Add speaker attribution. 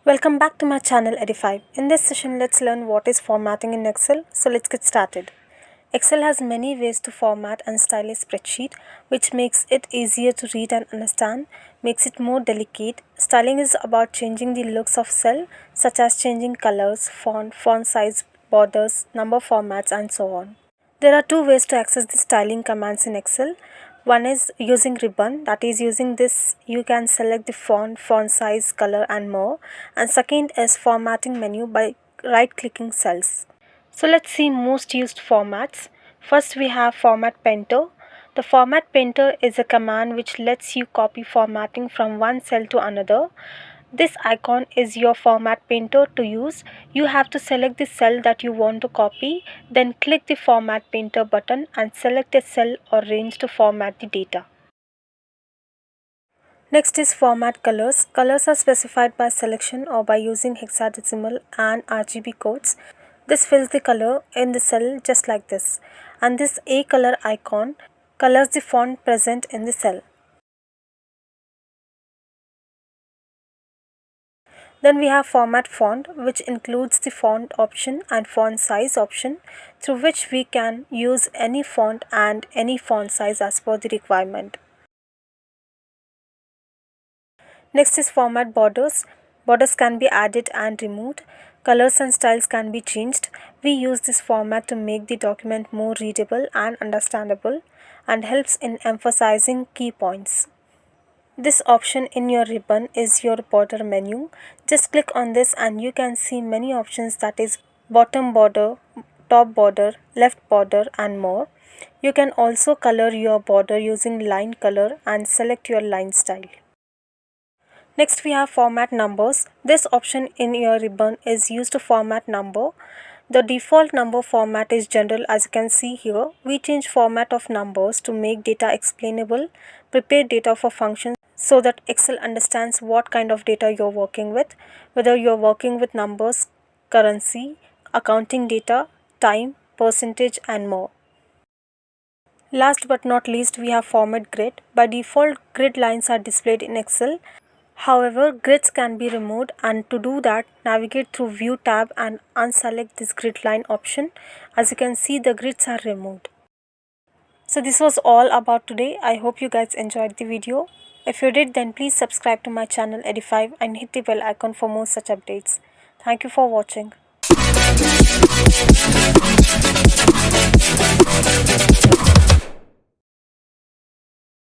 Speaker 1: Welcome back to my channel Edify. In this session, let's learn what is formatting in Excel. So let's get started. Excel has many ways to format and style a spreadsheet, which makes it easier to read and understand, makes it more delicate. Styling is about changing the looks of cell, such as changing colors, font size, borders, number formats, and so on. There are two ways to access the styling commands in Excel. One is using ribbon, that is using this you can select the font size, color and more. And second is formatting menu by right clicking cells. So let's see most used formats. First we have format painter. The format painter is a command which lets you copy formatting from one cell to another. This icon is your format painter to use. You have to select the cell that you want to copy, then click the format painter button and select a cell or range to format the data. Next is format colors. Colors are specified by selection or by using hexadecimal and RGB codes. This fills the color in the cell just like this. And this A color icon colors the font present in the cell. Then we have format font, which includes the font option and font size option, through which we can use any font and any font size as per the requirement. Next is format borders. Borders can be added and removed. Colors and styles can be changed. We use this format to make the document more readable and understandable and helps in emphasizing key points. This option in your ribbon is your border menu. Just click on this and you can see many options, that is bottom border, top border, left border and more. You can also color your border using line color and select your line style. Next we have format numbers. This option in your ribbon is used to format number. The default number format is general, as you can see here. We change format of numbers to make data explainable, prepare data for functions so that Excel understands what kind of data you're working with, whether you're working with numbers, currency, accounting data, time, percentage and more. Last but not least, we have format grid. By default, grid lines are displayed in Excel. However, grids can be removed, and to do that, navigate through View tab and unselect this grid line option. As you can see, the grids are removed. So this was all about today. I hope you guys enjoyed the video. If you did, then please subscribe to my channel Edify and hit the bell icon for more such updates. Thank you for watching.